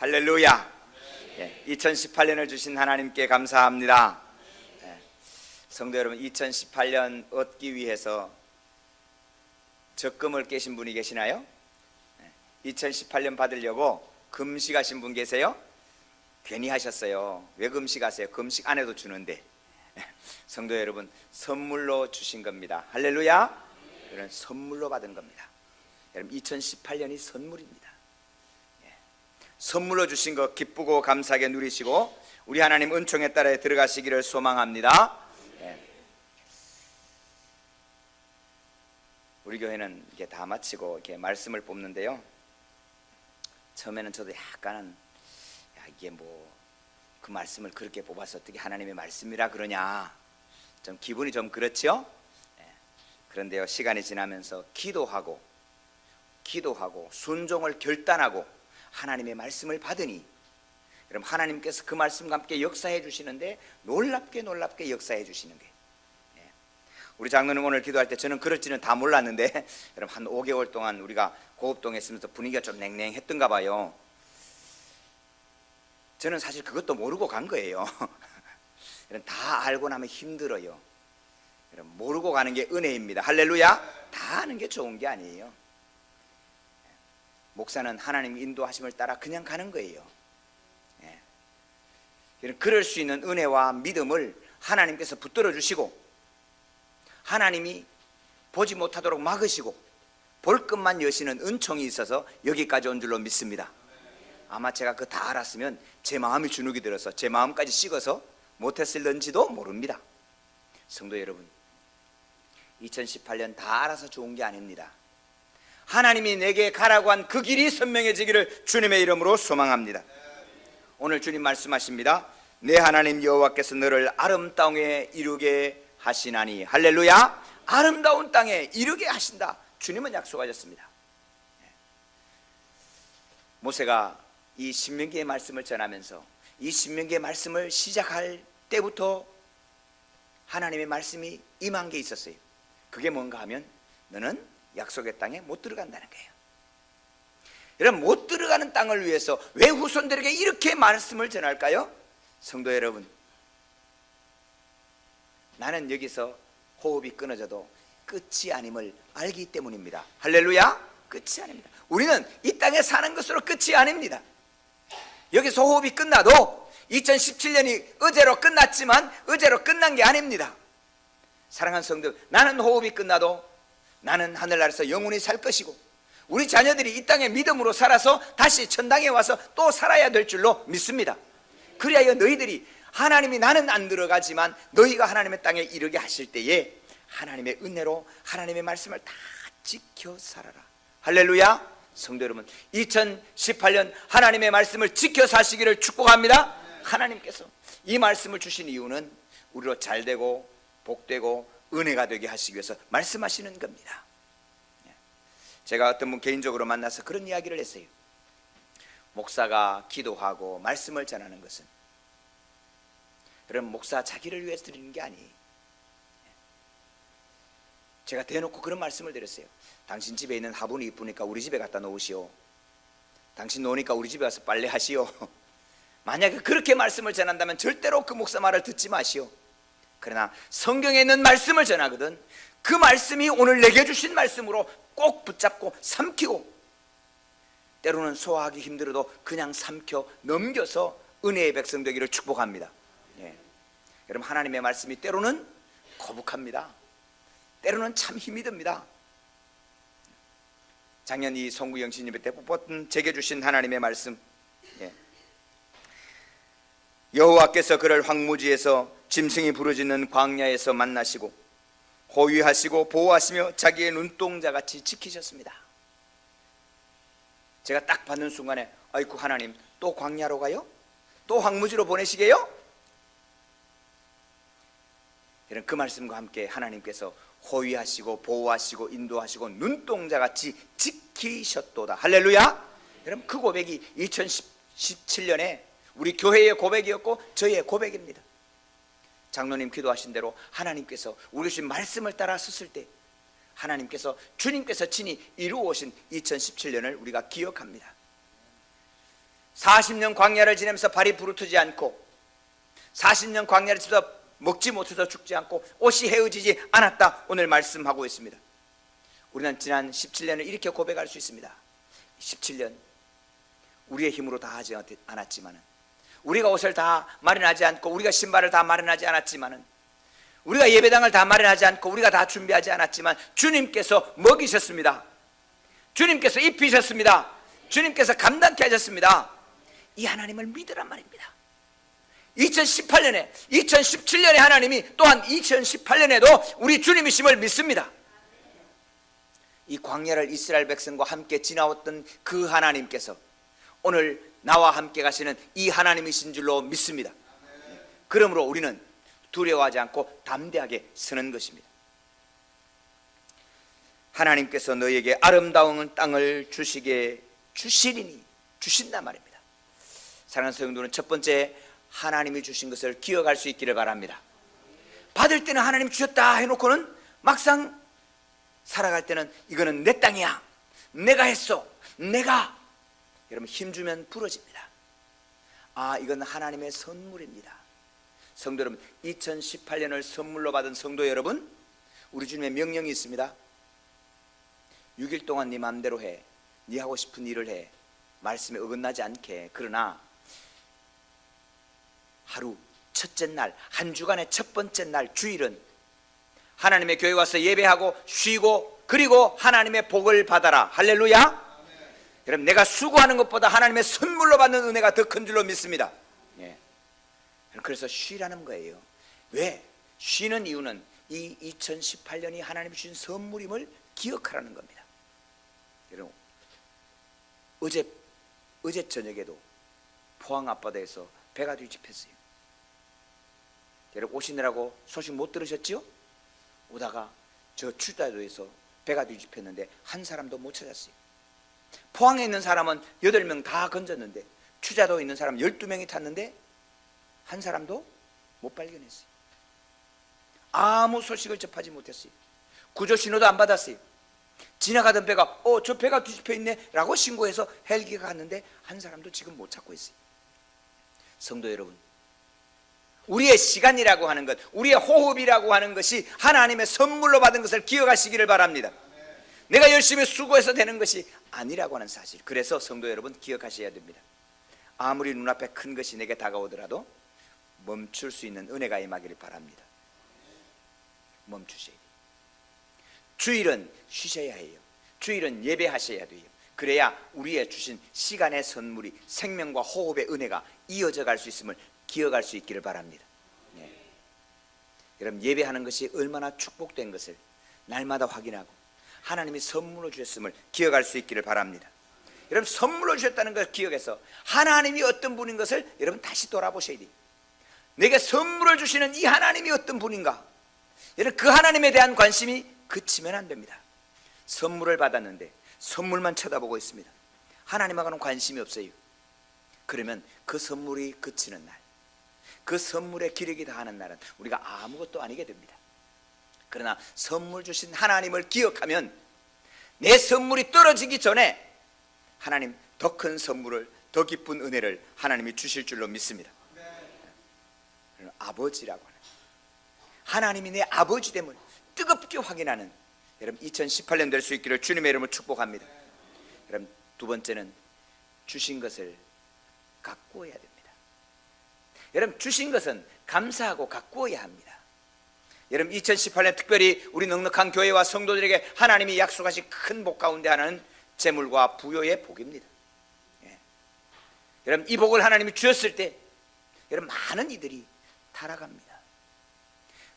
할렐루야. 2018년을 주신 하나님께 감사합니다. 성도 여러분, 2018년 얻기 위해서 적금을 깨신 분이 계시나요? 2018년 받으려고 금식하신 분 계세요? 괜히 하셨어요. 왜 금식하세요? 금식 안 해도 주는데. 성도 여러분, 선물로 주신 겁니다. 할렐루야. 이런 선물로 받은 겁니다. 여러분, 2018년이 선물입니다. 선물로 주신 것 기쁘고 감사하게 누리시고 우리 하나님 은총에 따라 들어가시기를 소망합니다. 우리 교회는 이렇게 다 마치고 이렇게 말씀을 뽑는데요, 처음에는 저도 약간은 이게 뭐 그 말씀을 그렇게 뽑아서 어떻게 하나님의 말씀이라 그러냐, 좀 기분이 좀 그렇죠? 그런데요, 시간이 지나면서 기도하고 순종을 결단하고 하나님의 말씀을 받으니, 그럼 하나님께서 그 말씀과 함께 역사해 주시는데 놀랍게 역사해 주시는 게, 우리 장로님 오늘 기도할 때 저는 그럴지는 다 몰랐는데 여러분, 한 5개월 동안 우리가 고읍동에 있으면서 분위기가 좀 냉랭했던가 봐요. 저는 사실 그것도 모르고 간 거예요. 다 알고 나면 힘들어요. 모르고 가는 게 은혜입니다. 할렐루야. 다 아는 게 좋은 게 아니에요. 목사는 하나님 인도하심을 따라 그냥 가는 거예요. 그럴 수 있는 은혜와 믿음을 하나님께서 붙들어 주시고, 하나님이 보지 못하도록 막으시고 볼 것만 여시는 은총이 있어서 여기까지 온 줄로 믿습니다. 아마 제가 그거 다 알았으면 제 마음이 주눅이 들어서 제 마음까지 식어서 못했을런지도 모릅니다. 성도 여러분, 2018년 다 알아서 좋은 게 아닙니다. 하나님이 내게 가라고 한 그 길이 선명해지기를 주님의 이름으로 소망합니다. 오늘 주님 말씀하십니다. 내 하나님 여호와께서 너를 아름다운 땅에 이루게 하시나니. 할렐루야. 아름다운 땅에 이루게 하신다. 주님은 약속하셨습니다. 모세가 이 신명기의 말씀을 전하면서 이 신명기의 말씀을 시작할 때부터 하나님의 말씀이 임한 게 있었어요. 그게 뭔가 하면 너는 약속의 땅에 못 들어간다는 거예요. 여러분, 못 들어가는 땅을 위해서 왜 후손들에게 이렇게 말씀을 전할까요? 성도 여러분, 나는 여기서 호흡이 끊어져도 끝이 아님을 알기 때문입니다. 할렐루야. 끝이 아닙니다. 우리는 이 땅에 사는 것으로 끝이 아닙니다. 여기서 호흡이 끝나도 2017년이 어제로 끝났지만 어제로 끝난 게 아닙니다. 사랑하는 성도, 나는 호흡이 끝나도 나는 하늘나라에서 영원히 살 것이고 우리 자녀들이 이 땅에 믿음으로 살아서 다시 천당에 와서 또 살아야 될 줄로 믿습니다. 그리하여 너희들이, 하나님이 나는 안 들어가지만 너희가 하나님의 땅에 이르게 하실 때에 하나님의 은혜로 하나님의 말씀을 다 지켜 살아라. 할렐루야. 성도 여러분, 2018년 하나님의 말씀을 지켜 사시기를 축복합니다. 하나님께서 이 말씀을 주신 이유는 우리로 잘되고 복되고 은혜가 되게 하시기 위해서 말씀하시는 겁니다. 제가 어떤 분 개인적으로 만나서 그런 이야기를 했어요. 목사가 기도하고 말씀을 전하는 것은, 그럼 목사 자기를 위해서 드리는 게 아니에요. 제가 대놓고 그런 말씀을 드렸어요. 당신 집에 있는 화분이 이쁘니까 우리 집에 갖다 놓으시오. 당신 노니까 우리 집에 가서 빨래하시오. 만약에 그렇게 말씀을 전한다면 절대로 그 목사 말을 듣지 마시오. 그러나 성경에 있는 말씀을 전하거든 그 말씀이 오늘 내게 주신 말씀으로 꼭 붙잡고 삼키고, 때로는 소화하기 힘들어도 그냥 삼켜 넘겨서 은혜의 백성 되기를 축복합니다. 여러분, 하나님의 말씀이 때로는 거북합니다. 때로는 참 힘이 듭니다. 작년 이 송구영 신입회 때 뽑았던 제게 주신 하나님의 말씀, 여호와께서 그를 황무지에서 짐승이 부르짖는 광야에서 만나시고 호위하시고 보호하시며 자기의 눈동자같이 지키셨습니다. 제가 딱 받는 순간에, 아이고 하나님, 또 광야로 가요? 또 황무지로 보내시게요? 그 말씀과 함께 하나님께서 호위하시고 보호하시고 인도하시고 눈동자같이 지키셨도다. 할렐루야. 여러분, 그 고백이 2017년에 우리 교회의 고백이었고 저희의 고백입니다. 장로님 기도하신 대로 하나님께서 우리 주신 말씀을 따라 섰을 때 하나님께서, 주님께서 친히 이루어 오신 2017년을 우리가 기억합니다. 40년 광야를 지내면서 발이 부르트지 않고 40년 광야를 지내면서 먹지 못해서 죽지 않고 옷이 헤어지지 않았다, 오늘 말씀하고 있습니다. 우리는 지난 17년을 이렇게 고백할 수 있습니다. 17년 우리의 힘으로 다 하지 않았지만, 우리가 옷을 다 마련하지 않고, 우리가 신발을 다 마련하지 않았지만, 우리가 예배당을 다 마련하지 않고, 우리가 다 준비하지 않았지만 주님께서 먹이셨습니다. 주님께서 입히셨습니다. 주님께서 감당케 하셨습니다. 이 하나님을 믿으란 말입니다. 2018년에 2017년에 하나님이 또한 2018년에도 우리 주님이심을 믿습니다. 이 광야를 이스라엘 백성과 함께 지나왔던 그 하나님께서 오늘 나와 함께 가시는 이 하나님이신 줄로 믿습니다. 그러므로 우리는 두려워하지 않고 담대하게 서는 것입니다. 하나님께서 너에게 아름다운 땅을 주시리니, 주신단 말입니다. 사랑하는 성도는 첫 번째, 하나님이 주신 것을 기억할 수 있기를 바랍니다. 받을 때는 하나님 주셨다 해놓고는 막상 살아갈 때는 이거는 내 땅이야, 내가 했어, 내가, 여러분 힘주면 부러집니다. 이건 하나님의 선물입니다. 성도 여러분, 2018년을 선물로 받은 성도 여러분, 우리 주님의 명령이 있습니다. 6일 동안 네 마음대로 해, 네 하고 싶은 일을 해, 말씀에 어긋나지 않게. 그러나 하루 첫째 날, 한 주간의 첫 번째 날 주일은 하나님의 교회 와서 예배하고 쉬고, 그리고 하나님의 복을 받아라. 할렐루야. 여러분, 내가 수고하는 것보다 하나님의 선물로 받는 은혜가 더 큰 줄로 믿습니다. 그래서 쉬라는 거예요. 왜? 쉬는 이유는 이 2018년이 하나님이 주신 선물임을 기억하라는 겁니다. 여러분, 어제 저녁에도 포항 앞바다에서 배가 뒤집혔어요. 여러분, 오시느라고 소식 못 들으셨죠? 오다가 저 추자도에서 배가 뒤집혔는데 한 사람도 못 찾았어요. 포항에 있는 사람은 8명 다 건졌는데 추자도에 있는 사람 12명이 탔는데 한 사람도 못 발견했어요. 아무 소식을 접하지 못했어요. 구조 신호도 안 받았어요. 지나가던 배가 저 배가 뒤집혀 있네 라고 신고해서 헬기가 갔는데 한 사람도 지금 못 찾고 있어요. 성도 여러분, 우리의 시간이라고 하는 것, 우리의 호흡이라고 하는 것이 하나님의 선물로 받은 것을 기억하시기를 바랍니다. 내가 열심히 수고해서 되는 것이 아니라고 하는 사실. 그래서 성도 여러분, 기억하셔야 됩니다. 아무리 눈앞에 큰 것이 내게 다가오더라도 멈출 수 있는 은혜가 임하기를 바랍니다. 멈추셔야 돼요. 주일은 쉬셔야 해요. 주일은 예배하셔야 돼요. 그래야 우리의 주신 시간의 선물이, 생명과 호흡의 은혜가 이어져 갈 수 있음을 기억할 수 있기를 바랍니다. 여러분, 예배하는 것이 얼마나 축복된 것을 날마다 확인하고 하나님이 선물로 주셨음을 기억할 수 있기를 바랍니다. 여러분, 선물로 주셨다는 것을 기억해서 하나님이 어떤 분인 것을 여러분 다시 돌아보셔야 돼요. 내게 선물을 주시는 이 하나님이 어떤 분인가? 여러분, 그 하나님에 대한 관심이 그치면 안 됩니다. 선물을 받았는데 선물만 쳐다보고 있습니다. 하나님하고는 관심이 없어요. 그러면 그 선물이 그치는 날, 그 선물의 기력이 다하는 날은 우리가 아무것도 아니게 됩니다. 그러나 선물 주신 하나님을 기억하면 내 선물이 떨어지기 전에 하나님 더 큰 선물을, 더 기쁜 은혜를 하나님이 주실 줄로 믿습니다. 아버지라고 하는, 하나님이 내 아버지됨을 뜨겁게 확인하는 여러분 2018년 될 수 있기를 주님의 이름으로 축복합니다. 여러분, 두 번째는 주신 것을 가꾸어야 됩니다. 여러분, 주신 것은 감사하고 가꾸어야 합니다. 여러분, 2018년 특별히 우리 넉넉한 교회와 성도들에게 하나님이 약속하신 큰 복 가운데 하나는 재물과 부요의 복입니다. 여러분, 이 복을 하나님이 주셨을 때 여러분, 많은 이들이 타락합니다.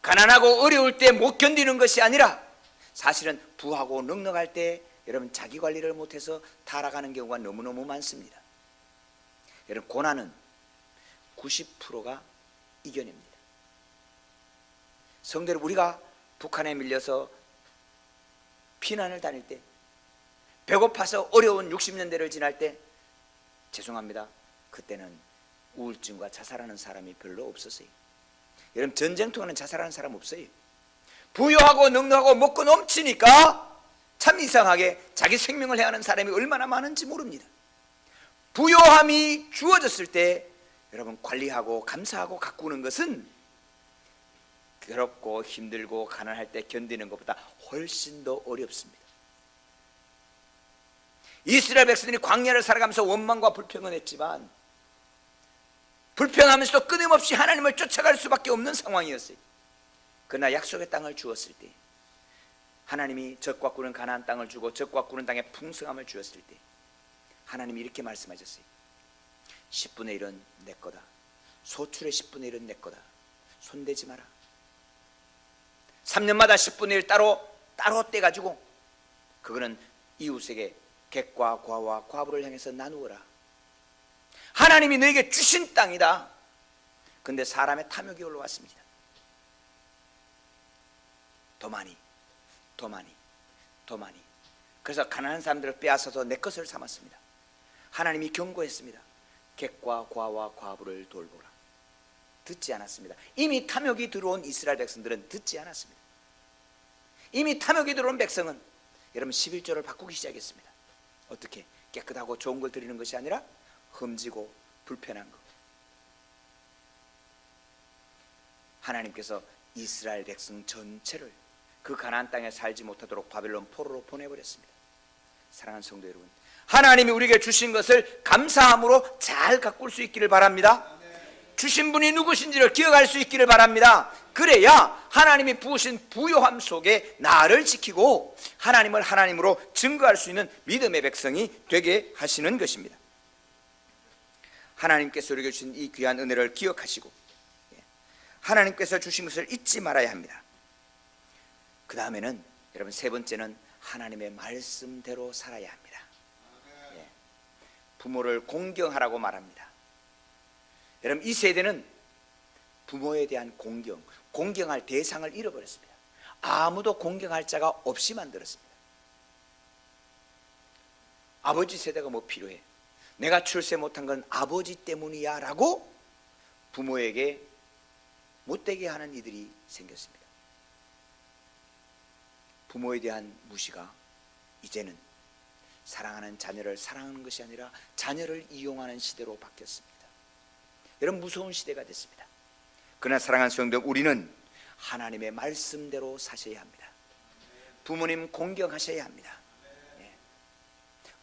가난하고 어려울 때 못 견디는 것이 아니라 사실은 부하고 넉넉할 때 여러분 자기 관리를 못해서 타락하는 경우가 너무너무 많습니다. 여러분, 고난은 90%가 이겨냅니다. 성도 여러분, 우리가 북한에 밀려서 피난을 다닐 때, 배고파서 어려운 60년대를 지날 때, 죄송합니다, 그때는 우울증과 자살하는 사람이 별로 없었어요. 여러분, 전쟁통에는 자살하는 사람 없어요. 부유하고 넉넉하고 먹고 넘치니까 참 이상하게 자기 생명을 해하는 사람이 얼마나 많은지 모릅니다. 부요함이 주어졌을 때 여러분 관리하고 감사하고 가꾸는 것은 괴롭고 힘들고 가난할 때 견디는 것보다 훨씬 더 어렵습니다. 이스라엘 백성들이 광야를 살아가면서 원망과 불평은 했지만 불평하면서도 끊임없이 하나님을 쫓아갈 수밖에 없는 상황이었어요. 그러나 약속의 땅을 주었을 때 하나님이 젖과 꿀은 가나안 땅을 주고 젖과 꿀은 땅에 풍성함을 주었을 때 하나님이 이렇게 말씀하셨어요. 10분의 1은 내 거다. 소출의 10분의 1은 내 거다. 손대지 마라. 3년마다 10분의 1 따로 떼가지고 그거는 이웃에게 객과 과와 과부를 향해서 나누어라. 하나님이 너에게 주신 땅이다. 그런데 사람의 탐욕이 올라왔습니다. 더 많이. 그래서 가난한 사람들을 빼앗아서 내 것을 삼았습니다. 하나님이 경고했습니다. 객과 과와 과부를 돌보라. 듣지 않았습니다. 이미 탐욕이 들어온 이스라엘 백성들은 듣지 않았습니다. 이미 탐욕이 들어온 백성은 여러분 11조를 바꾸기 시작했습니다. 어떻게? 깨끗하고 좋은 걸 드리는 것이 아니라 흠지고 불편한 것. 하나님께서 이스라엘 백성 전체를 그 가나안 땅에 살지 못하도록 바벨론 포로로 보내버렸습니다. 사랑하는 성도 여러분, 하나님이 우리에게 주신 것을 감사함으로 잘 가꿀 수 있기를 바랍니다. 주신 분이 누구신지를 기억할 수 있기를 바랍니다. 그래야 하나님이 부으신 부요함 속에 나를 지키고 하나님을 하나님으로 증거할 수 있는 믿음의 백성이 되게 하시는 것입니다. 하나님께서 우리에게 주신 이 귀한 은혜를 기억하시고 하나님께서 주신 것을 잊지 말아야 합니다. 그 다음에는 여러분 세 번째는 하나님의 말씀대로 살아야 합니다. 부모를 공경하라고 말합니다. 여러분 이 세대는 부모에 대한 공경할 대상을 잃어버렸습니다. 아무도 공경할 자가 없이 만들었습니다. 아버지 세대가 뭐 필요해? 내가 출세 못한 건 아버지 때문이야 라고 부모에게 못되게 하는 이들이 생겼습니다. 부모에 대한 무시가 이제는 사랑하는 자녀를 사랑하는 것이 아니라 자녀를 이용하는 시대로 바뀌었습니다. 여러분 무서운 시대가 됐습니다. 그러나 사랑하는 성도, 우리는 하나님의 말씀대로 사셔야 합니다. 부모님 공경하셔야 합니다.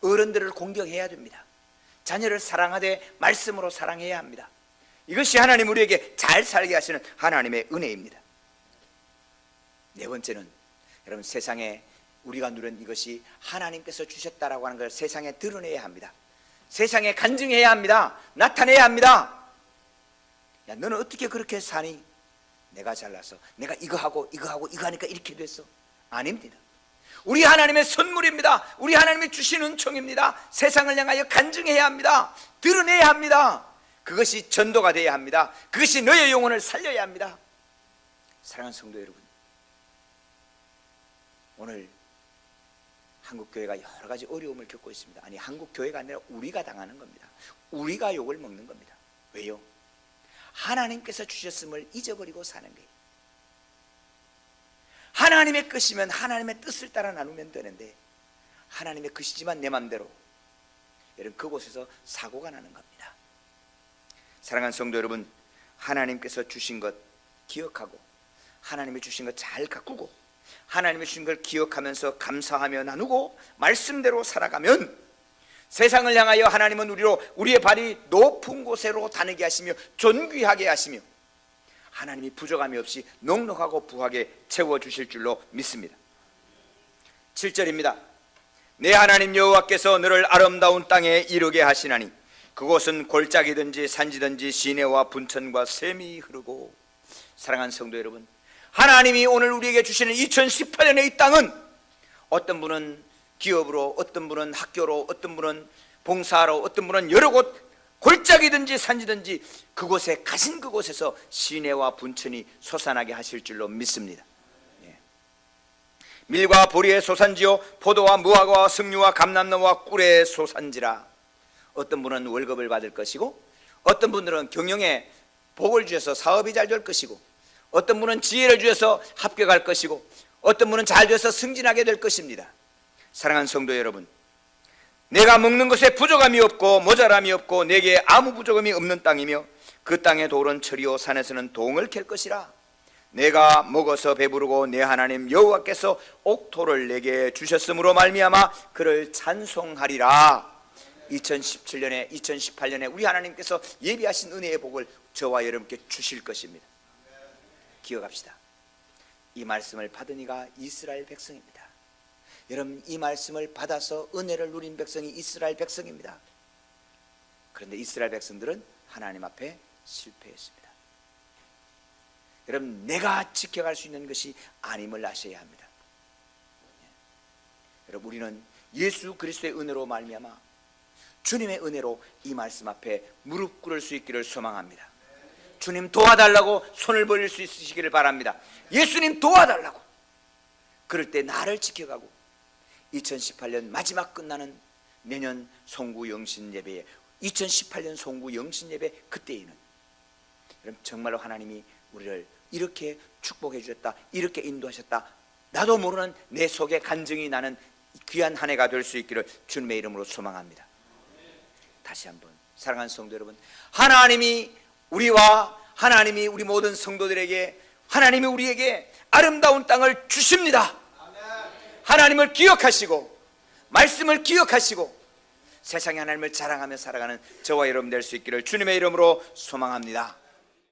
어른들을 공경해야 됩니다. 자녀를 사랑하되 말씀으로 사랑해야 합니다. 이것이 하나님 우리에게 잘 살게 하시는 하나님의 은혜입니다. 네 번째는 여러분 세상에 우리가 누린 이것이 하나님께서 주셨다라고 하는 걸 세상에 드러내야 합니다. 세상에 간증해야 합니다. 나타내야 합니다. 야, 너는 어떻게 그렇게 사니? 내가 잘나서 내가 이거 하고 이거 하니까 이렇게 됐어. 아닙니다. 우리 하나님의 선물입니다. 우리 하나님이 주신 은총입니다. 세상을 향하여 간증해야 합니다. 드러내야 합니다. 그것이 전도가 되어야 합니다. 그것이 너의 영혼을 살려야 합니다. 사랑하는 성도 여러분, 오늘 한국교회가 여러 가지 어려움을 겪고 있습니다. 아니, 한국교회가 아니라 우리가 당하는 겁니다. 우리가 욕을 먹는 겁니다. 왜요? 하나님께서 주셨음을 잊어버리고 사는 거예요. 하나님의 것이면 하나님의 뜻을 따라 나누면 되는데 하나님의 것이지만 내 맘대로, 여러분 그곳에서 사고가 나는 겁니다. 사랑하는 성도 여러분, 하나님께서 주신 것 기억하고 하나님이 주신 것 잘 가꾸고 하나님이 주신 걸 기억하면서 감사하며 나누고 말씀대로 살아가면 세상을 향하여 하나님은 우리의 발이 높은 곳으로 다니게 하시며 존귀하게 하시며 하나님이 부족함이 없이 넉넉하고 부하게 채워주실 줄로 믿습니다. 7절입니다. 내 하나님 여호와께서 너를 아름다운 땅에 이르게 하시나니 그곳은 골짜기든지 산지든지 시내와 분천과 샘이 흐르고. 사랑하는 성도 여러분, 하나님이 오늘 우리에게 주시는 2018년의 이 땅은 어떤 분은 기업으로, 어떤 분은 학교로, 어떤 분은 봉사하러, 어떤 분은 여러 곳 골짜기든지 산지든지 그곳에 가신 그곳에서 시내와 분천이 솟아나게 하실 줄로 믿습니다. 밀과 보리의 소산지요 포도와 무화과와 석류와 감람나무와 꿀의 소산지라. 어떤 분은 월급을 받을 것이고 어떤 분들은 경영에 복을 주셔서 사업이 잘 될 것이고 어떤 분은 지혜를 주셔서 합격할 것이고 어떤 분은 잘 돼서 승진하게 될 것입니다. 사랑하는 성도 여러분, 내가 먹는 것에 부족함이 없고 모자람이 없고 내게 아무 부족함이 없는 땅이며 그 땅의 돌은 철이요 산에서는 동을 캘 것이라. 내가 먹어서 배부르고 내 하나님 여호와께서 옥토를 내게 주셨으므로 말미암아 그를 찬송하리라. 2017년에 2018년에 우리 하나님께서 예비하신 은혜의 복을 저와 여러분께 주실 것입니다. 기억합시다. 이 말씀을 받은 이가 이스라엘 백성입니다. 여러분, 이 말씀을 받아서 은혜를 누린 백성이 이스라엘 백성입니다. 그런데 이스라엘 백성들은 하나님 앞에 실패했습니다. 여러분, 내가 지켜갈 수 있는 것이 아님을 아셔야 합니다. 여러분, 우리는 예수 그리스도의 은혜로 말미암아 주님의 은혜로 이 말씀 앞에 무릎 꿇을 수 있기를 소망합니다. 주님 도와달라고 손을 벌릴 수 있으시기를 바랍니다. 예수님 도와달라고. 그럴 때 나를 지켜가고 2018년 마지막 끝나는 내년 송구 영신 예배에 2018년 송구 영신 예배 그때에는 여러분 정말로 하나님이 우리를 이렇게 축복해 주셨다, 이렇게 인도하셨다, 나도 모르는 내 속에 간증이 나는 귀한 한 해가 될 수 있기를 주님의 이름으로 소망합니다. 다시 한번 사랑하는 성도 여러분, 하나님이 우리와 하나님이 우리 모든 성도들에게 하나님이 우리에게 아름다운 땅을 주십니다. 하나님을 기억하시고 말씀을 기억하시고 세상에 하나님을 자랑하며 살아가는 저와 여러분 될 수 있기를 주님의 이름으로 소망합니다.